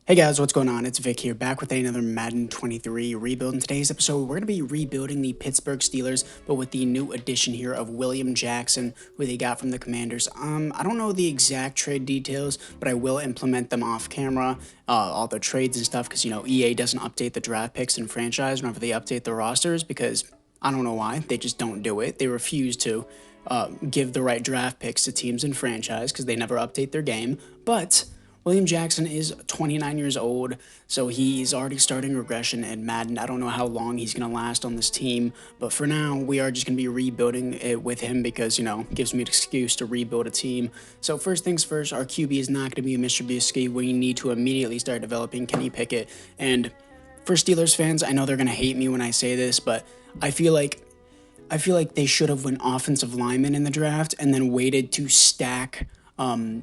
Hey guys, what's going on? It's Vic here, back with another Madden 23 rebuild. In today's episode, we're going to be rebuilding the Pittsburgh Steelers, but with the new addition here of William Jackson, who they got from the Commanders. I don't know the exact trade details, but I will implement them off camera, all the trades and stuff, because, EA doesn't update the draft picks in franchise whenever they update the rosters, because I don't know why. They just don't do it. They refuse to give the right draft picks to teams in franchise, because they never update their game, but William Jackson is 29 years old, so he's already starting regression in Madden. I don't know how long he's going to last on this team, but for now, we are just going to be rebuilding it with him because, it gives me an excuse to rebuild a team. So first things first, our QB is not going to be Mr. Trubisky. We need to immediately start developing Kenny Pickett. And for Steelers fans, I know they're going to hate me when I say this, but I feel like they should have went offensive lineman in the draft and then waited to stack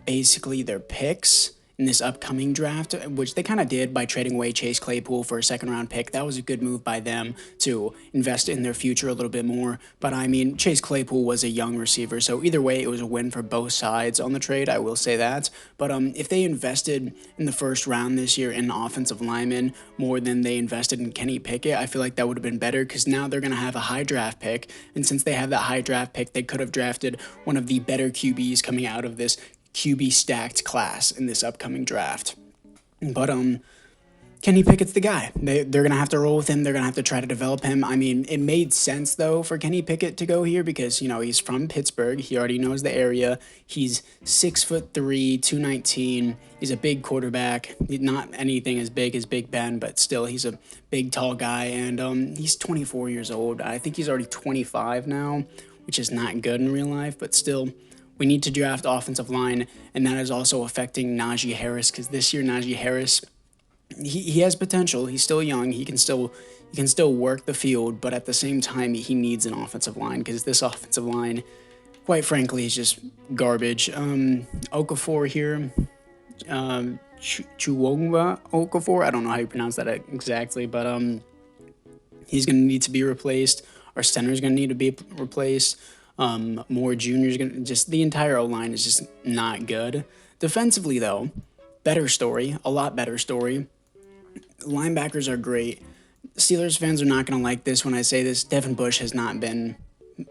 basically their picks in this upcoming draft, which they kind of did by trading away Chase Claypool for a second-round pick. That was a good move by them to invest in their future a little bit more. But I mean, Chase Claypool was a young receiver, so either way, it was a win for both sides on the trade. I will say that. But if they invested in the first round this year in offensive linemen more than they invested in Kenny Pickett, I feel like that would have been better because now they're going to have a high draft pick, and since they have that high draft pick, they could have drafted one of the better QBs coming out of this QB stacked class in this upcoming draft. But Kenny Pickett's the guy. They're going to have to roll with him. They're going to have to try to develop him. I mean, it made sense, though, for Kenny Pickett to go here because, he's from Pittsburgh. He already knows the area. He's 6'3", 219. He's a big quarterback. Not anything as big as Big Ben, but still, he's a big, tall guy. And he's 24 years old. I think he's already 25 now, which is not good in real life, but still, we need to draft offensive line, and that is also affecting Najee Harris because this year Najee Harris, he has potential. He's still young. He can still work the field, but at the same time he needs an offensive line because this offensive line, quite frankly, is just garbage. Okafor here, Chuwonga Okafor. I don't know how you pronounce that exactly, but he's gonna need to be replaced. Our center is gonna need to be replaced. Moore Jr. is going to just, the entire O-line is just not good. Defensively, though, better story, a lot better story. Linebackers are great. Steelers fans are not going to like this when I say this. Devin Bush has not been,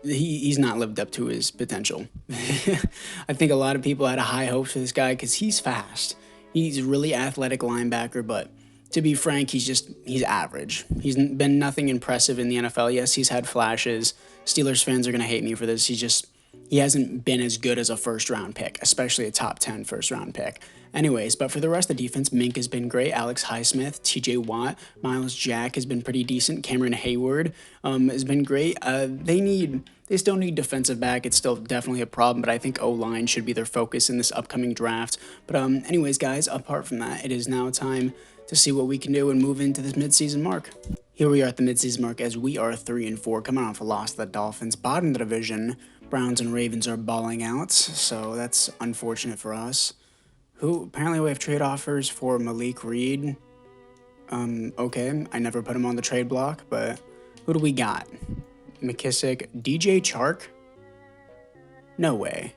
he's not lived up to his potential. I think a lot of people had a high hopes for this guy because he's fast. He's a really athletic linebacker, but to be frank, he's average. He's been nothing impressive in the NFL. Yes, he's had flashes. Steelers fans are going to hate me for this. He hasn't been as good as a first-round pick, especially a top 10 first-round pick. Anyways, but for the rest of the defense, Mink has been great. Alex Highsmith, TJ Watt, Miles Jack has been pretty decent. Cameron Hayward has been great. They still need defensive back. It's still definitely a problem, but I think O-line should be their focus in this upcoming draft. But anyways, guys, apart from that, it is now time to see what we can do and move into this midseason mark. Here we are at the midseason mark as we are 3-4, coming off a loss to the Dolphins. Bottom of the division, Browns and Ravens are balling out, so that's unfortunate for us. Apparently we have trade offers for Malik Reed. Okay, I never put him on the trade block, but who do we got? McKissick, DJ Chark? No way.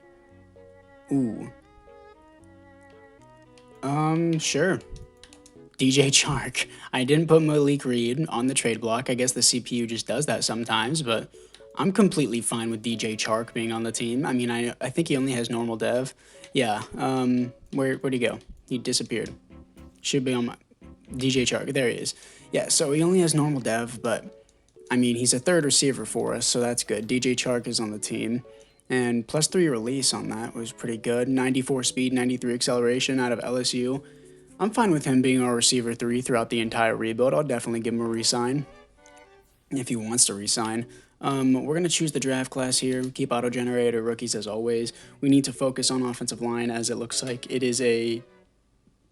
Ooh. Sure. DJ Chark. I didn't put Malik Reed on the trade block. I guess the CPU just does that sometimes, but I'm completely fine with DJ Chark being on the team. I mean, I think he only has normal dev. Yeah, where'd he go? He disappeared. Should be on my... DJ Chark, there he is. Yeah, so he only has normal dev, but, I mean, he's a third receiver for us, so that's good. DJ Chark is on the team, and +3 release on that was pretty good. 94 speed, 93 acceleration out of LSU. I'm fine with him being our receiver 3 throughout the entire rebuild. I'll definitely give him a resign if he wants to resign. We're going to choose the draft class here. Keep auto-generator rookies as always. We need to focus on offensive line as it looks like it is a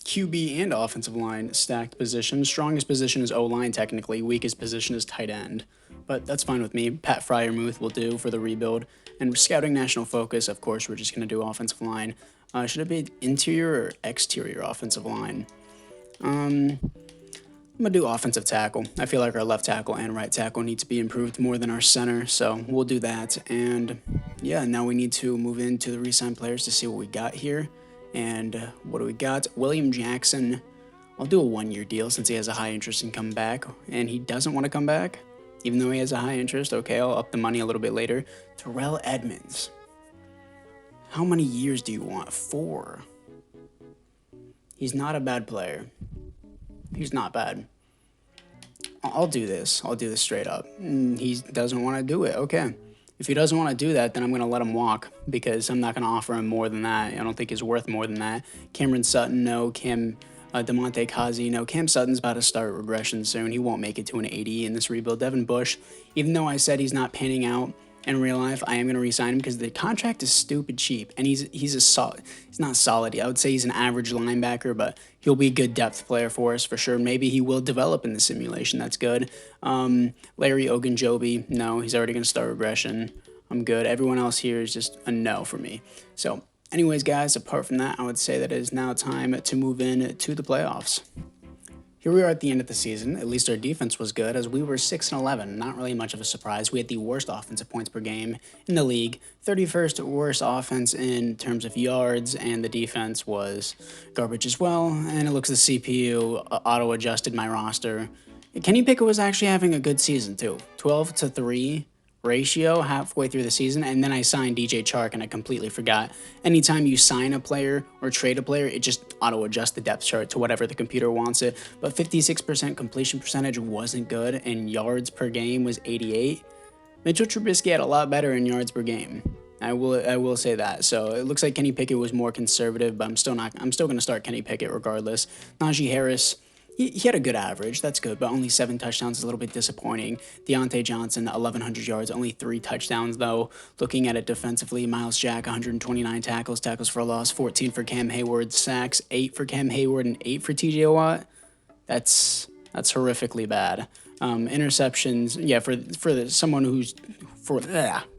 QB and offensive line stacked position. Strongest position is O-line technically. Weakest position is tight end. But that's fine with me. Pat Fryermuth will do for the rebuild. And scouting national focus, of course, we're just going to do offensive line. Should it be interior or exterior offensive line? I'm going to do offensive tackle. I feel like our left tackle and right tackle need to be improved more than our center, so we'll do that. And yeah, now we need to move into the re-sign players to see what we got here. And what do we got? William Jackson I'll do a 1-year deal since he has a high interest in coming back, and he doesn't want to come back, even though he has a high interest. Okay, I'll up the money a little bit later. Terrell Edmonds. How many years do you want? 4. He's not a bad player. He's not bad. I'll do this. I'll do this straight up. He doesn't want to do it. Okay. If he doesn't want to do that, then I'm going to let him walk because I'm not going to offer him more than that. I don't think he's worth more than that. Cameron Sutton, no. DeMonte Kazi, no. Cam Sutton's about to start regression soon. He won't make it to an 80 in this rebuild. Devin Bush, even though I said he's not panning out in real life, I am going to re-sign him because the contract is stupid cheap, and he's not solid. I would say he's an average linebacker, but he'll be a good depth player for us for sure. Maybe he will develop in the simulation. That's good. Larry Ogunjobi, no, he's already going to start regression. I'm good. Everyone else here is just a no for me. So, anyways, guys, apart from that, I would say that it is now time to move in to the playoffs. Here we are at the end of the season. At least our defense was good, as we were 6-11. Not really much of a surprise. We had the worst offensive points per game in the league, 31st worst offense in terms of yards, and the defense was garbage as well. And it looks the CPU auto-adjusted my roster. Kenny Pickett was actually having a good season too. 12-3 ratio halfway through the season, and then I signed DJ Chark, and I completely forgot. Anytime you sign a player or trade a player, it just auto-adjusts the depth chart to whatever the computer wants it. But 56% completion percentage wasn't good, and yards per game was 88. Mitchell Trubisky had a lot better in yards per game. I will say that. So it looks like Kenny Pickett was more conservative, but I'm still going to start Kenny Pickett regardless. Najee Harris, he had a good average. That's good, but only 7 touchdowns is a little bit disappointing. Deontay Johnson, 1,100 yards, only 3 touchdowns, though. Looking at it defensively, Miles Jack, 129 tackles for a loss, 14 for Cam Hayward, sacks, 8 for Cam Hayward, and 8 for TJ Watt. That's horrifically bad. Interceptions, yeah,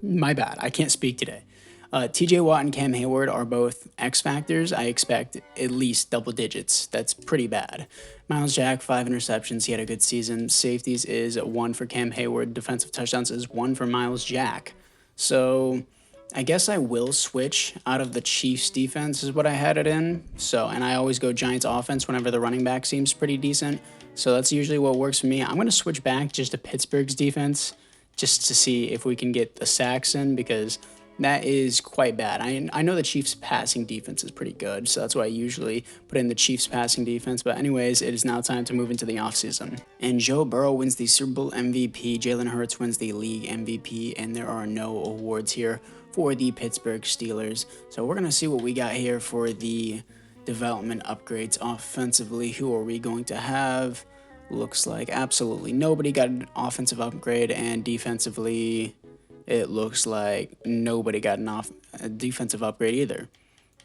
my bad. I can't speak today. TJ Watt and Cam Hayward are both X factors. I expect at least double digits. That's pretty bad. Miles Jack, 5 interceptions. He had a good season. Safeties is 1 for Cam Hayward. Defensive touchdowns is 1 for Miles Jack. So I guess I will switch out of the Chiefs defense is what I had it in. And I always go Giants offense whenever the running back seems pretty decent. So that's usually what works for me. I'm going to switch back just to Pittsburgh's defense just to see if we can get the sacks in, because that is quite bad. I know the Chiefs' passing defense is pretty good, so that's why I usually put in the Chiefs' passing defense. But anyways, it is now time to move into the offseason. And Joe Burrow wins the Super Bowl MVP, Jalen Hurts wins the league MVP, and there are no awards here for the Pittsburgh Steelers. So we're going to see what we got here for the development upgrades offensively. Who are we going to have? Looks like absolutely nobody got an offensive upgrade, and defensively it looks like nobody got a defensive upgrade either.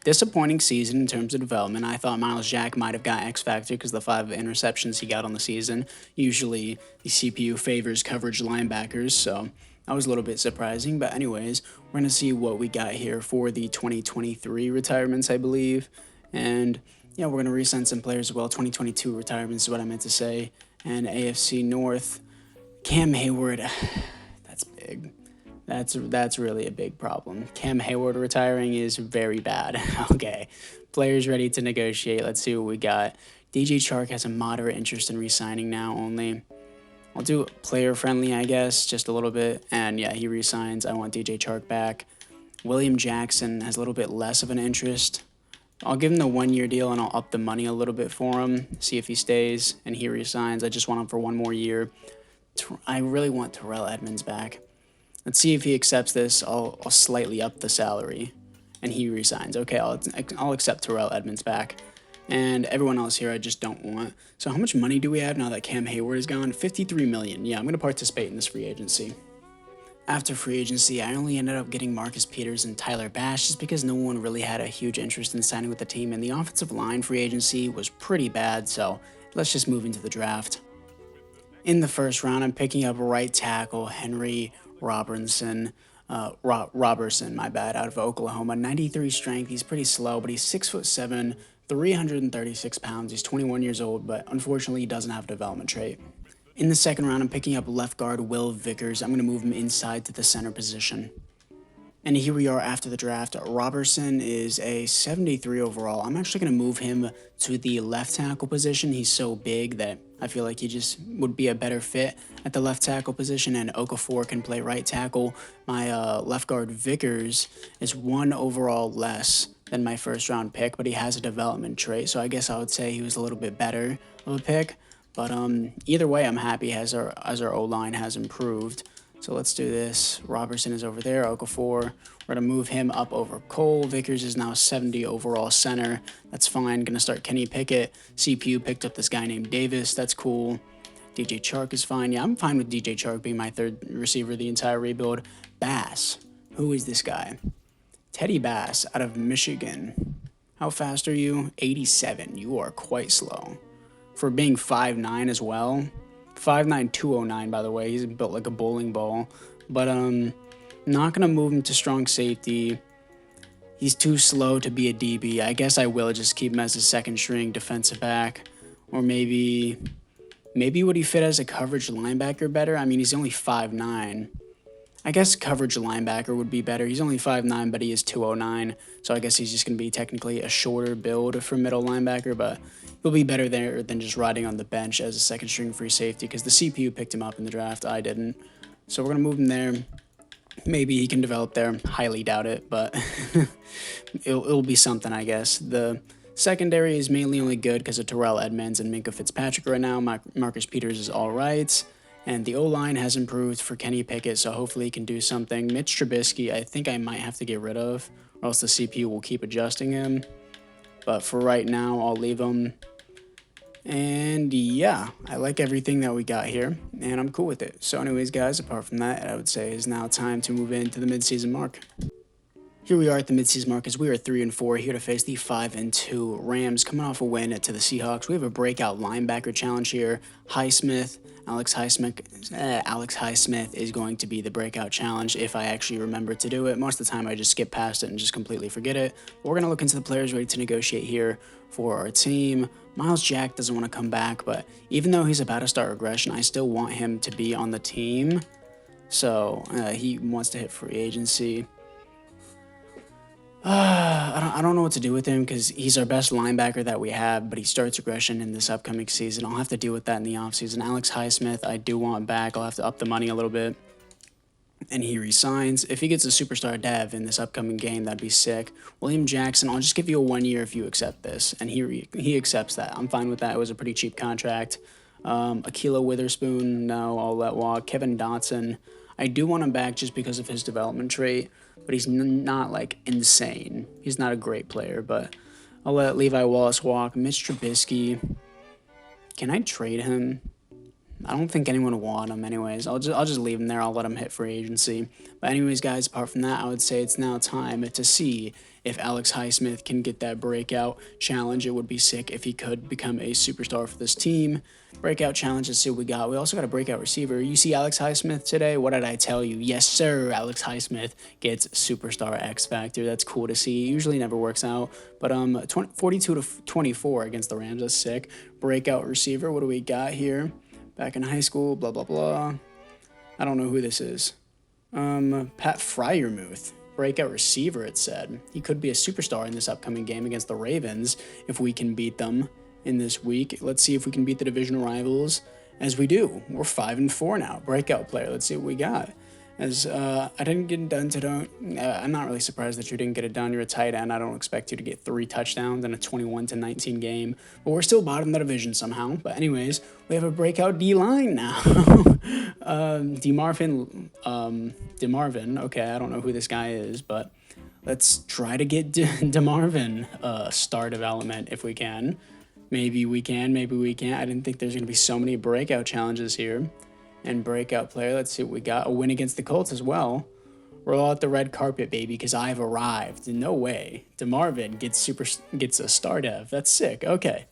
Disappointing season in terms of development. I thought Miles Jack might have got X Factor because the 5 interceptions he got on the season. Usually the CPU favors coverage linebackers, so that was a little bit surprising. But anyways, we're going to see what we got here for the 2023 retirements, I believe. And yeah, we're going to re-sign some players as well. 2022 retirements is what I meant to say. And AFC North, Cam Hayward, that's big. That's really a big problem. Cam Hayward retiring is very bad. Okay, players ready to negotiate. Let's see what we got. DJ Chark has a moderate interest in re-signing now only. I'll do player friendly, I guess, just a little bit. And yeah, he re-signs. I want DJ Chark back. William Jackson has a little bit less of an interest. I'll give him the 1-year deal, and I'll up the money a little bit for him, see if he stays, and he re-signs. I just want him for 1 more year. I really want Terrell Edmonds back. Let's see if he accepts this. I'll slightly up the salary, and he resigns. Okay, I'll accept Terrell Edmonds back. And everyone else here I just don't want. So how much money do we have now that Cam Hayward is gone? $53 million. Yeah, I'm going to participate in this free agency. After free agency, I only ended up getting Marcus Peters and Tyler Bash just because no one really had a huge interest in signing with the team, and the offensive line free agency was pretty bad, so let's just move into the draft. In the first round, I'm picking up right tackle Henry Robertson, out of Oklahoma. 93 strength. He's pretty slow, but he's 6'7", 336 pounds. He's 21 years old, but unfortunately, he doesn't have a development trait. In the second round, I'm picking up left guard Will Vickers. I'm going to move him inside to the center position. And here we are after the draft. Robertson is a 73 overall. I'm actually going to move him to the left tackle position. He's so big that I feel like he just would be a better fit at the left tackle position, and Okafor can play right tackle. My left guard Vickers is 1 overall less than my first round pick, but he has a development trait, so I guess I would say he was a little bit better of a pick. But either way, I'm happy as our O-line has improved. So let's do this. Robertson is over there. Okafor, we're going to move him up over Cole. Vickers is now 70 overall center. That's fine. Going to start Kenny Pickett. CPU picked up this guy named Davis. That's cool. DJ Chark is fine. Yeah, I'm fine with DJ Chark being my third receiver the entire rebuild. Bass. Who is this guy? Teddy Bass out of Michigan. How fast are you? 87. You are quite slow. For being 5'9" as well. 5'9", 209, by the way. He's built like a bowling ball. But not going to move him to strong safety. He's too slow to be a DB. I guess I will just keep him as a second string defensive back. Or maybe would he fit as a coverage linebacker better? I mean, he's only 5'9". I guess coverage linebacker would be better. He's only 5'9", but he is 209. So I guess he's just going to be technically a shorter build for middle linebacker, but he'll be better there than just riding on the bench as a second string free safety because the CPU picked him up in the draft. I didn't. So we're going to move him there. Maybe he can develop there. Highly doubt it, but it'll be something, I guess. The secondary is mainly only good because of Terrell Edmonds and Minkah Fitzpatrick right now. Marcus Peters is all right. And the O-line has improved for Kenny Pickett, so hopefully he can do something. Mitch Trubisky, I think I might have to get rid of, or else the CPU will keep adjusting him. But for right now, I'll leave him. And yeah, I like everything that we got here, and I'm cool with it. So anyways, guys, apart from that, I would say it's now time to move into the midseason mark. Here we are at the midseason mark as we are 3-4 here to face the 5-2 Rams coming off a win to the Seahawks. We have a breakout linebacker challenge here. Alex Highsmith is going to be the breakout challenge if I actually remember to do it. Most of the time I just skip past it and just completely forget it. But we're going to look into the players ready to negotiate here for our team. Miles Jack doesn't want to come back, but even though he's about to start regression, I still want him to be on the team. So he wants to hit free agency. I don't know what to do with him because he's our best linebacker that we have, but he starts regression in this upcoming season. I'll have to deal with that in the offseason. Alex Highsmith, I do want back. I'll have to up the money a little bit. And he resigns. If he gets a superstar dev in this upcoming game, that'd be sick. William Jackson, I'll just give you a 1 year if you accept this. And he accepts that. I'm fine with that. It was a pretty cheap contract. Akila Witherspoon, no, I'll let walk. Kevin Dotson, I do want him back just because of his development trait, but he's not like insane. He's not a great player, but I'll let Levi Wallace walk. Mitch Trubisky, can I trade him? I don't think anyone will want him anyways. I'll just leave him there. I'll let him hit free agency. But anyways, guys, apart from that, I would say it's now time to see if Alex Highsmith can get that breakout challenge. It would be sick if he could become a superstar for this team. Breakout challenge, let's see what we got. We also got a breakout receiver. You see Alex Highsmith today? What did I tell you? Yes, sir. Alex Highsmith gets superstar X Factor. That's cool to see. Usually never works out. But 42-24 against the Rams. That's sick. Breakout receiver. What do we got here? Back in high school, blah, blah, blah. I don't know who this is. Pat Freiermuth. Breakout receiver, it said. He could be a superstar in this upcoming game against the Ravens if we can beat them in this week. Let's see if we can beat the divisional rivals as we do. We're 5-4 now. Breakout player. Let's see what we got. As I didn't get it done today. I'm not really surprised that you didn't get it done. You're a tight end. I don't expect you to get 3 touchdowns in a 21-19 game. But we're still bottom of the division somehow. But anyways, we have a breakout D-line now. DeMarvin. Okay, I don't know who this guy is, but let's try to get DeMarvin star development if we can. Maybe we can, maybe we can't. I didn't think there's going to be so many breakout challenges here. And breakout player, let's see what we got. A win against the Colts as well. Roll out the red carpet, baby, because I've arrived. No way. DeMarvin gets a star dev. That's sick. Okay.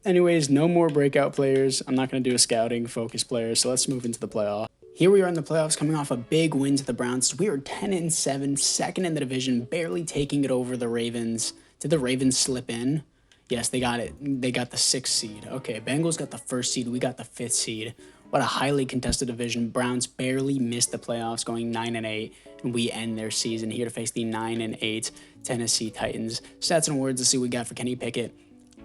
Anyways, no more breakout players. I'm not going to do a scouting focus player, so let's move into the playoff. Here we are in the playoffs coming off a big win to the Browns. We are 10-7, second in the division, barely taking it over the Ravens. Did the Ravens slip in? Yes, they got it. They got the 6th seed. Okay, Bengals got the 1st seed. We got the 5th seed. What a highly contested division. Browns barely missed the playoffs, going 9-8. we end their season here to face the 9-8 Tennessee Titans. Stats and words, let's see what we got for Kenny Pickett.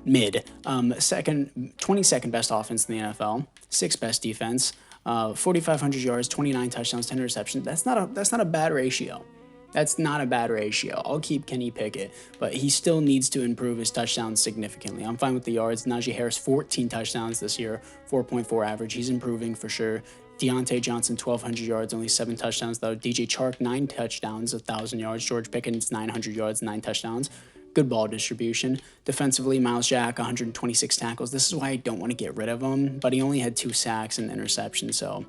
Mid. 22nd best offense in the NFL, 6th best defense, 4,500 yards, 29 touchdowns, 10 receptions. That's not a bad ratio. That's not a bad ratio. I'll keep Kenny Pickett, but he still needs to improve his touchdowns significantly. I'm fine with the yards. Najee Harris, 14 touchdowns this year, 4.4 average. He's improving for sure. Deontay Johnson, 1,200 yards, only 7 touchdowns, though. DJ Chark, 9 touchdowns, 1,000 yards. George Pickens, 900 yards, 9 touchdowns. Good ball distribution. Defensively, Miles Jack, 126 tackles. This is why I don't want to get rid of him, but he only had 2 sacks and an interception, so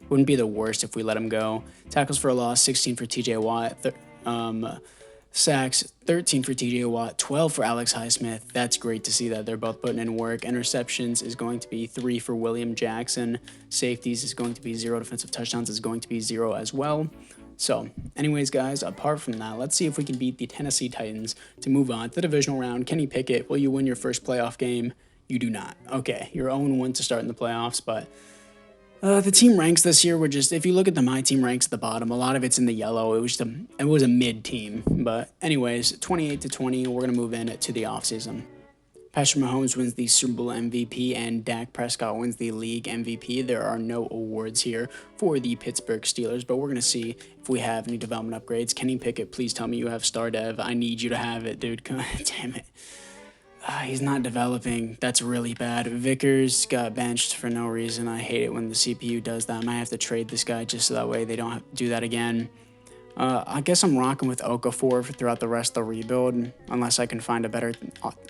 wouldn't be the worst if we let him go. Tackles for a loss, 16 for TJ Watt. Sacks, 13 for TJ Watt, 12 for Alex Highsmith. That's great to see that they're both putting in work. Interceptions is going to be 3 for William Jackson. Safeties is going to be 0. Defensive touchdowns is going to be 0 as well. So, anyways, guys, apart from that, let's see if we can beat the Tennessee Titans to move on to the divisional round. Kenny Pickett, will you win your first playoff game? You do not. Okay, you're 0-1 to start in the playoffs, but the team ranks this year were just, if you look at the My Team ranks at the bottom, a lot of it's in the yellow. It was a mid team. But anyways, 28-20, we're going to move in to the offseason. Patrick Mahomes wins the Super Bowl MVP and Dak Prescott wins the league MVP. There are no awards here for the Pittsburgh Steelers, but we're going to see if we have any development upgrades. Kenny Pickett, please tell me you have star dev. I need you to have it, dude. Damn it. He's not developing. That's really bad. Vickers got benched for no reason. I hate it when the CPU does that. I might have to trade this guy just so that way they don't have to do that again. I guess I'm rocking with Okafor throughout the rest of the rebuild, unless I can find a better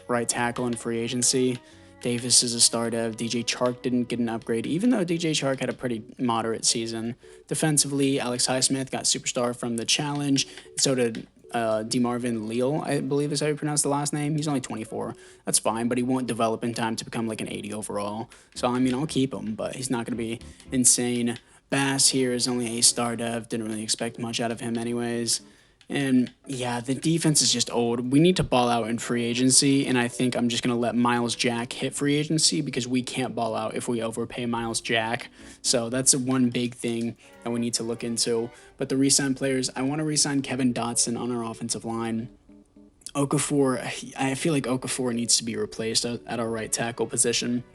right tackle in free agency. Davis is a star dev. DJ Chark didn't get an upgrade, even though DJ Chark had a pretty moderate season. Defensively, Alex Highsmith got superstar from the challenge. So did DeMarvin Leal, I believe is how you pronounce the last name. He's only 24. That's fine, but he won't develop in time to become like an 80 overall. So, I mean, I'll keep him, but he's not going to be insane. Bass here is only a star dev. Didn't really expect much out of him anyways. And yeah, the defense is just old. We need to ball out in free agency, and I think I'm just going to let Miles Jack hit free agency because we can't ball out if we overpay Miles Jack. So that's one big thing that we need to look into. But the re-sign players, I want to re-sign Kevin Dotson on our offensive line. Okafor, I feel like Okafor needs to be replaced at our right tackle position,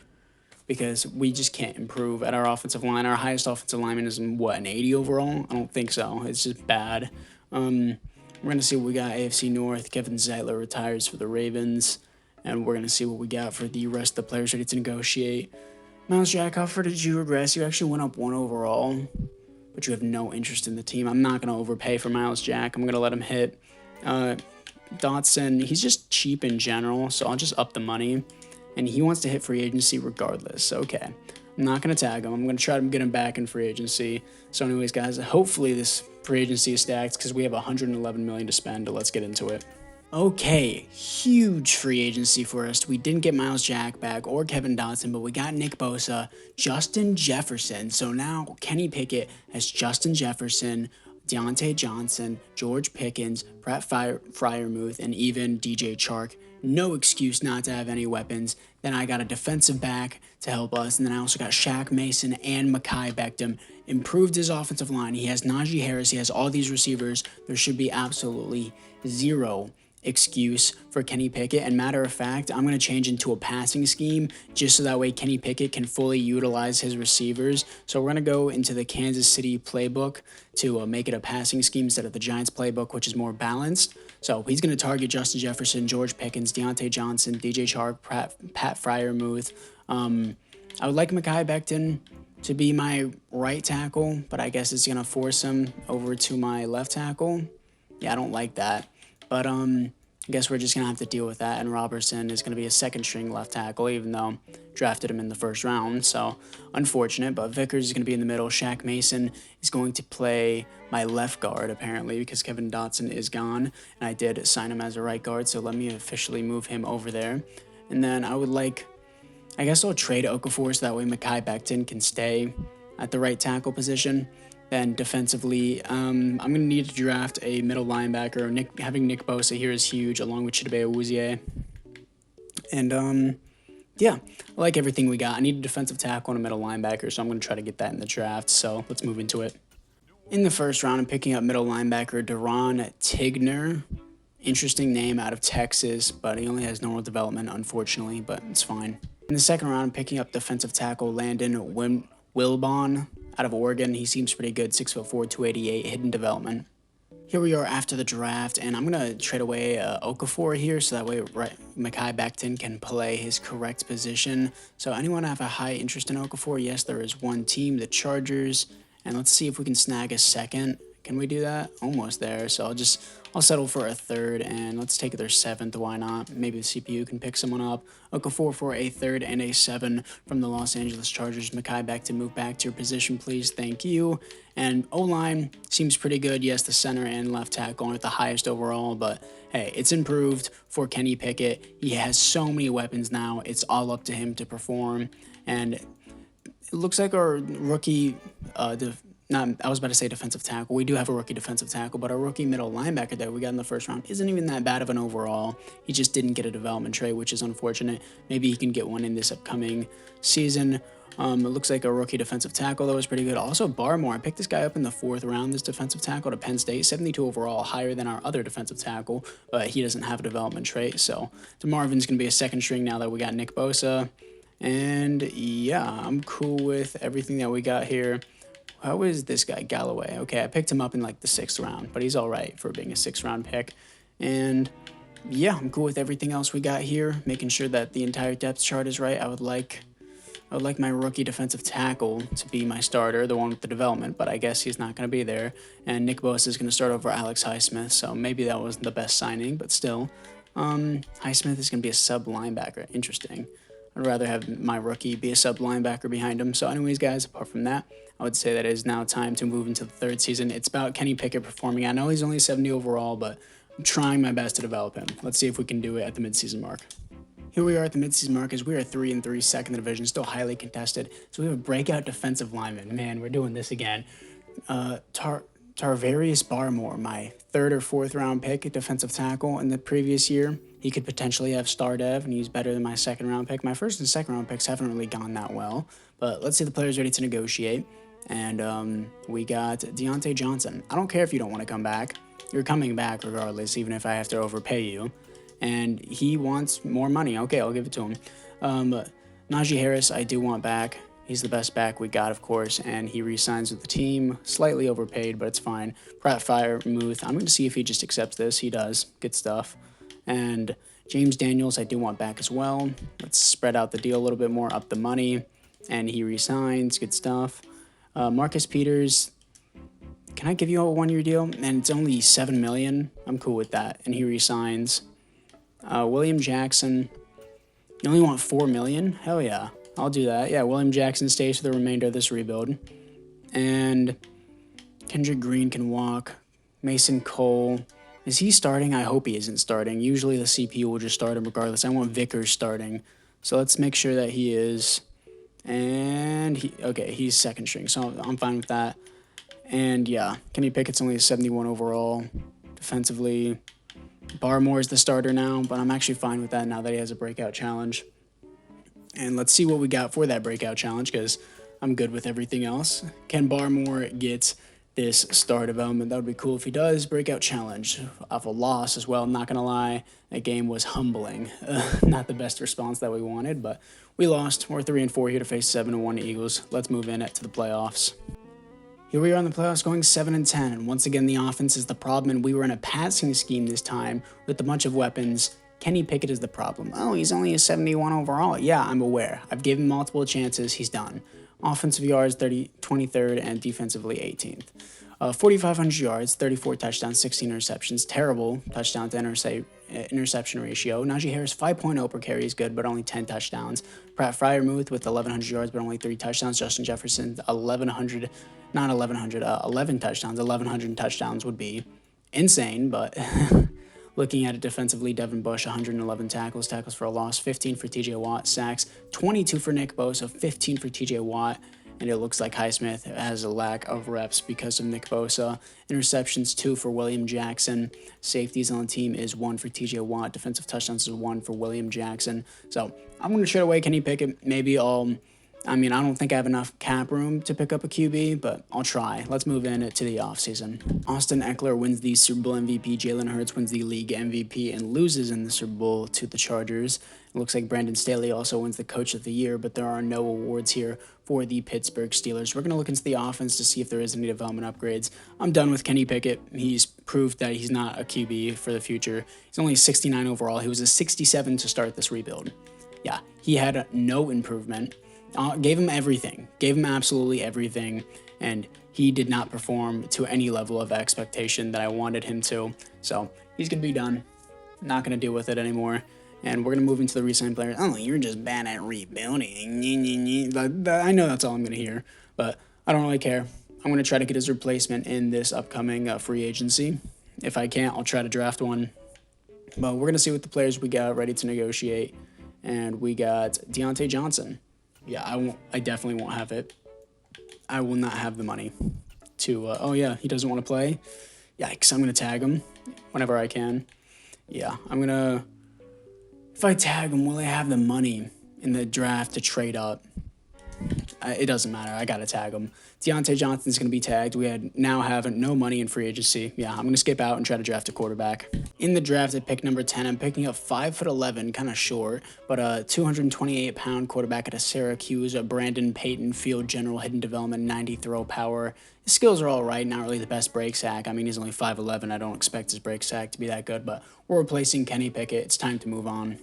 because we just can't improve at our offensive line. Our highest offensive lineman is, an 80 overall? I don't think so. It's just bad. We're going to see what we got. AFC North, Kevin Zeitler retires for the Ravens, and we're going to see what we got for the rest of the players ready to negotiate. Miles Jack, how far did you regress? You actually went up 1 overall, but you have no interest in the team. I'm not going to overpay for Miles Jack. I'm going to let him hit. Dotson, he's just cheap in general, so I'll just up the money. And he wants to hit free agency regardless. Okay. I'm not going to tag him. I'm going to try to get him back in free agency. So anyways, guys, hopefully this free agency is stacked because we have $111 million to spend. Let's get into it. Okay, huge free agency for us. We didn't get Miles Jack back or Kevin Dotson, but we got Nick Bosa, Justin Jefferson. So now Kenny Pickett has Justin Jefferson, Deontay Johnson, George Pickens, Pratt Freiermuth, and even DJ Chark. No excuse not to have any weapons. Then I got a defensive back to help us. And then I also got Shaq Mason and Mekhi Becton. Improved his offensive line. He has Najee Harris. He has all these receivers. There should be absolutely zero excuse for Kenny Pickett. And matter of fact, I'm going to change into a passing scheme just so that way Kenny Pickett can fully utilize his receivers. So we're going to go into the Kansas City playbook to make it a passing scheme instead of the Giants playbook, which is more balanced. So he's going to target Justin Jefferson, George Pickens, Deontay Johnson, DJ Chark, Pat Freiermuth. I would like Mekhi Becton to be my right tackle, but I guess it's going to force him over to my left tackle. Yeah, I don't like that. But I guess we're just going to have to deal with that. And Robertson is going to be a second string left tackle, even though drafted him in the first round. So unfortunate, but Vickers is going to be in the middle. Shaq Mason is going to play my left guard, apparently, because Kevin Dotson is gone. And I did sign him as a right guard, so let me officially move him over there. And then I guess I'll trade Okafor so that way Mekhi Becton can stay at the right tackle position. Then defensively, I'm going to need to draft a middle linebacker. Having Nick Bosa here is huge, along with Chidobe Awuzie. And, yeah, I like everything we got. I need a defensive tackle and a middle linebacker, so I'm going to try to get that in the draft. So let's move into it. In the first round, I'm picking up middle linebacker Deron Tigner. Interesting name out of Texas, but he only has normal development, unfortunately, but it's fine. In the second round, I'm picking up defensive tackle Landon Wilbon out of Oregon. He seems pretty good, 6'4", 288, hidden development. Here we are after the draft, and I'm going to trade away Okafor here, so that way Mekhi Becton can play his correct position. So anyone have a high interest in Okafor? Yes, there is one team, the Chargers, and let's see if we can snag a second. Can we do that? Almost there, so I'll settle for a third, and let's take their seventh. Why not? Maybe the CPU can pick someone up. Okafor for a third and a 7 from the Los Angeles Chargers. Mekhi Becton, move back to your position, please. Thank you. And O-line seems pretty good. Yes, the center and left tackle aren't the highest overall, but hey, it's improved for Kenny Pickett. He has so many weapons now. It's all up to him to perform, and it looks like our rookie I was about to say defensive tackle. We do have a rookie defensive tackle, but our rookie middle linebacker that we got in the first round isn't even that bad of an overall. He just didn't get a development trade, which is unfortunate. Maybe he can get one in this upcoming season. It looks like a rookie defensive tackle that was pretty good. Also, Barmore. I picked this guy up in the 4th round, this defensive tackle to Penn State. 72 overall, higher than our other defensive tackle, but he doesn't have a development trait. So DeMarvin's going to be a second string now that we got Nick Bosa. And yeah, I'm cool with everything that we got here. How is this guy, Galloway? Okay, I picked him up in like the 6th round, but he's all right for being a 6th round pick. And yeah, I'm cool with everything else we got here, making sure that the entire depth chart is right. I would like my rookie defensive tackle to be my starter, the one with the development, but I guess he's not going to be there. And Nick Bosa is going to start over Alex Highsmith, so maybe that wasn't the best signing, but still. Highsmith is going to be a sub linebacker. Interesting. I'd rather have my rookie be a sub linebacker behind him. So anyways, guys, apart from that, I would say that it is now time to move into the 3rd season. It's about Kenny Pickett performing. I know he's only 70 overall, but I'm trying my best to develop him. Let's see if we can do it at the midseason mark. Here we are at the midseason mark as we are 3-3, second in the division, still highly contested. So we have a breakout defensive lineman. Man, we're doing this again. Tarvarius Barmore, my 3rd or 4th round pick at defensive tackle in the previous year. He could potentially have star dev, and he's better than my 2nd round pick. My 1st and 2nd round picks haven't really gone that well, but let's see the players ready to negotiate. And we got Deontay Johnson. I don't care if you don't want to come back. You're coming back regardless, even if I have to overpay you. And he wants more money. Okay, I'll give it to him. Najee Harris, I do want back. He's the best back we got, of course, and he re-signs with the team. Slightly overpaid, but it's fine. Pratt Freiermuth, I'm going to see if he just accepts this. He does. Good stuff. And James Daniels, I do want back as well. Let's spread out the deal a little bit more, up the money. And he re-signs. Good stuff. Marcus Peters, can I give you a 1-year deal? And it's only $7 million. I'm cool with that. And he re-signs. William Jackson, you only want $4 million? Hell yeah. I'll do that. Yeah, William Jackson stays for the remainder of this rebuild. And Kendrick Green can walk. Mason Cole. Is he starting? I hope he isn't starting. Usually the CPU will just start him regardless. I want Vickers starting. So let's make sure that he is. And he's 2nd string, so I'm fine with that. And yeah, Kenny Pickett's only a 71 overall. Defensively, Barmore's the starter now, but I'm actually fine with that now that he has a breakout challenge. And let's see what we got for that breakout challenge, because I'm good with everything else. Can Barmore get this star development? That would be cool if he does. Breakout challenge off a loss as well. Not going to lie, that game was humbling. Not the best response that we wanted, but we lost. We're 3-4 here to face 7-1 Eagles. Let's move in to the playoffs. Here we are in the playoffs going 7-10, and once again the offense is the problem, and we were in a passing scheme this time with a bunch of weapons. Kenny Pickett is the problem. Oh, he's only a 71 overall. Yeah, I'm aware. I've given him multiple chances. He's done. Offensive yards, 23rd, and defensively 18th. 4,500 yards, 34 touchdowns, 16 interceptions. Terrible touchdown to interception ratio. Najee Harris, 5.0 per carry is good, but only 10 touchdowns. Pratt Freiermuth with 1,100 yards, but only 3 touchdowns. Justin Jefferson, 11 touchdowns. 1,100 touchdowns would be insane, but looking at it defensively, Devin Bush, 111 tackles for a loss, 15 for TJ Watt, sacks, 22 for Nick Bosa, 15 for TJ Watt, and it looks like Highsmith has a lack of reps because of Nick Bosa. Interceptions, 2 for William Jackson. Safeties on the team is 1 for TJ Watt. Defensive touchdowns is 1 for William Jackson. So I'm going to trade away Kenny Pickett. Maybe I'll I mean, I don't think I have enough cap room to pick up a QB, but I'll try. Let's move into the offseason. Austin Eckler wins the Super Bowl MVP. Jalen Hurts wins the league MVP and loses in the Super Bowl to the Chargers. It looks like Brandon Staley also wins the Coach of the Year, but there are no awards here for the Pittsburgh Steelers. We're going to look into the offense to see if there is any development upgrades. I'm done with Kenny Pickett. He's proved that he's not a QB for the future. He's only 69 overall. He was a 67 to start this rebuild. Yeah, he had no improvement. Gave him everything, gave him absolutely everything, and he did not perform to any level of expectation that I wanted him to. So he's going to be done. Not going to deal with it anymore. And we're going to move into the re-signed players. Oh, you're just bad at rebuilding. I know that's all I'm going to hear, but I don't really care. I'm going to try to get his replacement in this upcoming free agency. If I can't, I'll try to draft one. But we're going to see what the players we got ready to negotiate. And we got Deontay Johnson. Yeah, I definitely won't have it. I will not have the money to, oh yeah, he doesn't want to play. Yikes, I'm going to tag him whenever I can. Yeah, if I tag him, will I have the money in the draft to trade up? It doesn't matter. I got to tag him. Deontay Johnson's going to be tagged. We now have no money in free agency. Yeah, I'm going to skip out and try to draft a quarterback. In the draft at pick number 10, I'm picking up 5'11", kind of short, but a 228-pound quarterback at a Syracuse, a Brandon Payton, field general, hidden development, 90 throw power. His skills are all right, not really the best break sack. I mean, he's only 5'11". I don't expect his break sack to be that good, but we're replacing Kenny Pickett. It's time to move on.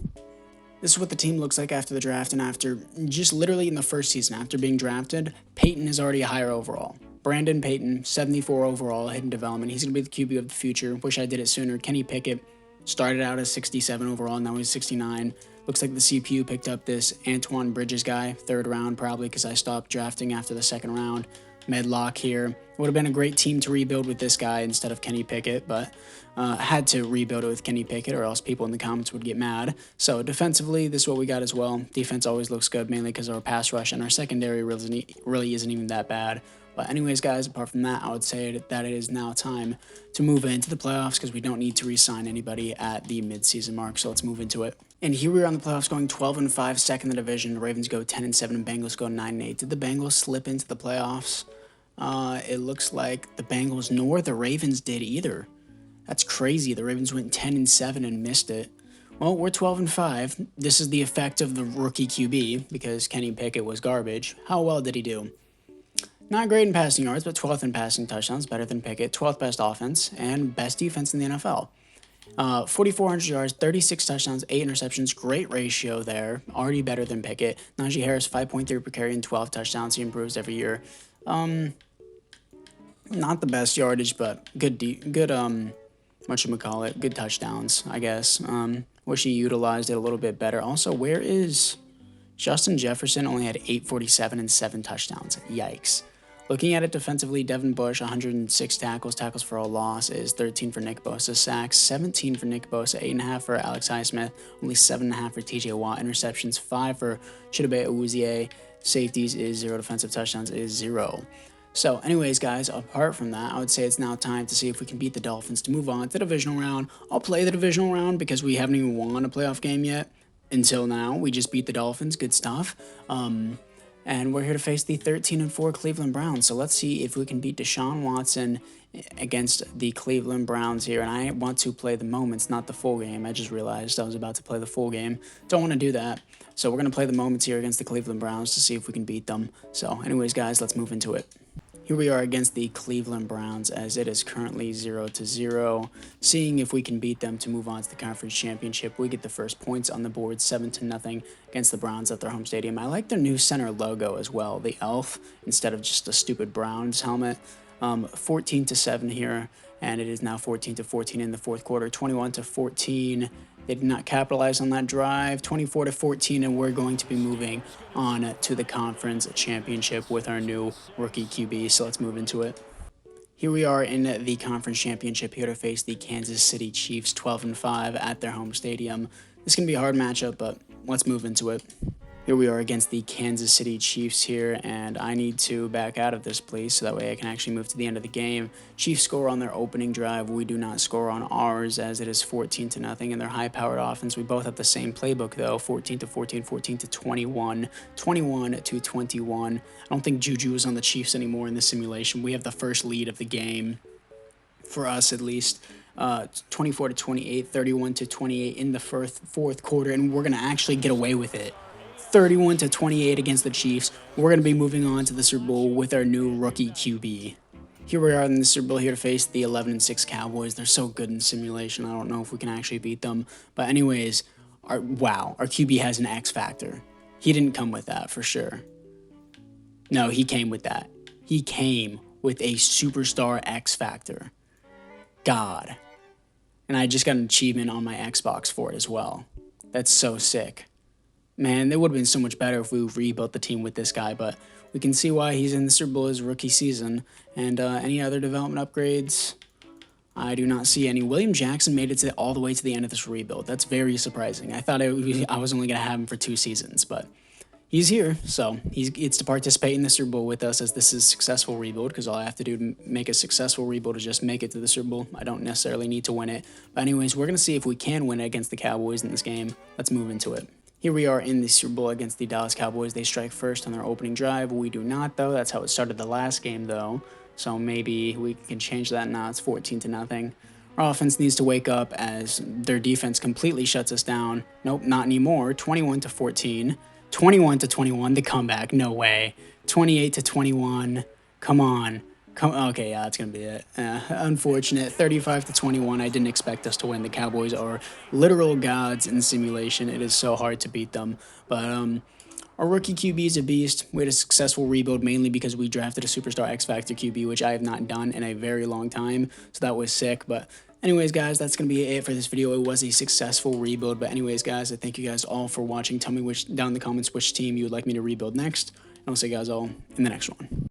This is what the team looks like after the draft, and after just literally in the first season, after being drafted, Peyton is already a higher overall. Brandon Payton, 74 overall, hidden development. He's going to be the QB of the future. Wish I did it sooner. Kenny Pickett started out as 67 overall, now he's 69. Looks like the CPU picked up this Antoine Bridges guy, third round probably because I stopped drafting after the second round. Medlock here. Would have been a great team to rebuild with this guy instead of Kenny Pickett, but had to rebuild it with Kenny Pickett or else people in the comments would get mad. So defensively, this is what we got as well. Defense always looks good, mainly because of our pass rush, and our secondary really isn't even that bad. But anyways, guys, apart from that, I would say that it is now time to move into the playoffs because we don't need to re-sign anybody at the midseason mark, so let's move into it. And here we are on the playoffs going 12-5, second in the division. The Ravens go 10-7, and Bengals go 9-8. Did the Bengals slip into the playoffs? It looks like the Bengals nor the Ravens did either. That's crazy. The Ravens went 10-7 and missed it. Well, we're 12-5. This is the effect of the rookie QB because Kenny Pickett was garbage. How well did he do? Not great in passing yards, but 12th in passing touchdowns, better than Pickett. 12th best offense and best defense in the NFL. 4,400 yards, 36 touchdowns, 8 interceptions. Great ratio there. Already better than Pickett. Najee Harris, 5.3 per carry and 12 touchdowns. He improves every year. Not the best yardage, but good good touchdowns, I guess. Wish he utilized it a little bit better. Also, where is Justin Jefferson? Only had 847 and 7 touchdowns. Yikes. Looking at it defensively, Devin Bush, 106 tackles for a loss is 13 for Nick Bosa. Sacks, 17 for Nick Bosa, 8.5 for Alex Highsmith, only 7.5 for TJ Watt. Interceptions, 5 for Chidobe Awuzie. Safeties is 0. Defensive touchdowns is 0. So anyways, guys, apart from that, I would say it's now time to see if we can beat the Dolphins to move on to the divisional round. I'll play the divisional round because we haven't even won a playoff game yet. Until now, we just beat the Dolphins. Good stuff. And we're here to face the 13-4 Cleveland Browns. So let's see if we can beat Deshaun Watson against the Cleveland Browns here. And I want to play the moments, not the full game. I just realized I was about to play the full game. Don't want to do that. So we're going to play the moments here against the Cleveland Browns to see if we can beat them. So anyways, guys, let's move into it. Here we are against the Cleveland Browns as it is currently 0-0. Seeing if we can beat them to move on to the conference championship. We get the first points on the board, 7-0 against the Browns at their home stadium. I like their new center logo as well, the elf, instead of just a stupid Browns helmet. 14-7 here, and it is now 14-14 in the fourth quarter, 21-14. They did not capitalize on that drive, 24-14, and we're going to be moving on to the conference championship with our new rookie QB, so let's move into it. Here we are in the conference championship, here to face the Kansas City Chiefs, 12-5 at their home stadium. This is going to be a hard matchup, but let's move into it. Here we are against the Kansas City Chiefs here, and I need to back out of this, please, so that way I can actually move to the end of the game. Chiefs score on their opening drive. We do not score on ours, as it is 14-0 in their high-powered offense. We both have the same playbook, though, 14-14, 14-21, 21-21. I don't think Juju is on the Chiefs anymore in the simulation. We have the first lead of the game, for us at least. 24-28, 31-28 in the fourth quarter, and we're going to actually get away with it. 31-28 against the Chiefs. We're going to be moving on to the Super Bowl with our new rookie QB. Here we are in the Super Bowl here to face the 11-6 Cowboys. They're so good in simulation. I don't know if we can actually beat them. But anyways, our QB has an X factor. He didn't come with that for sure. No, he came with that. He came with a superstar X factor. God. And I just got an achievement on my Xbox for it as well. That's so sick. Man, it would have been so much better if we rebuilt the team with this guy, but we can see why he's in the Super Bowl his rookie season. And any other development upgrades? I do not see any. William Jackson made it all the way to the end of this rebuild. That's very surprising. I thought I was only going to have him for 2 seasons, but he's here, so he gets to participate in the Super Bowl with us, as this is a successful rebuild, because all I have to do to make a successful rebuild is just make it to the Super Bowl. I don't necessarily need to win it. But anyways, we're going to see if we can win it against the Cowboys in this game. Let's move into it. Here we are in the Super Bowl against the Dallas Cowboys. They strike first on their opening drive. We do not, though. That's how it started the last game, though. So maybe we can change that now. It's 14-0. Our offense needs to wake up, as their defense completely shuts us down. Nope, not anymore. 21-14. 21-21, the comeback. No way. 28-21. Come on. Okay, yeah, that's going to be it. Unfortunate. 35-21. I didn't expect us to win. The Cowboys are literal gods in simulation. It is so hard to beat them. But our rookie QB is a beast. We had a successful rebuild, mainly because we drafted a superstar X Factor QB, which I have not done in a very long time. So that was sick. But anyways, guys, that's going to be it for this video. It was a successful rebuild. But anyways, guys, I thank you guys all for watching. Tell me down in the comments which team you would like me to rebuild next. And I'll see you guys all in the next one.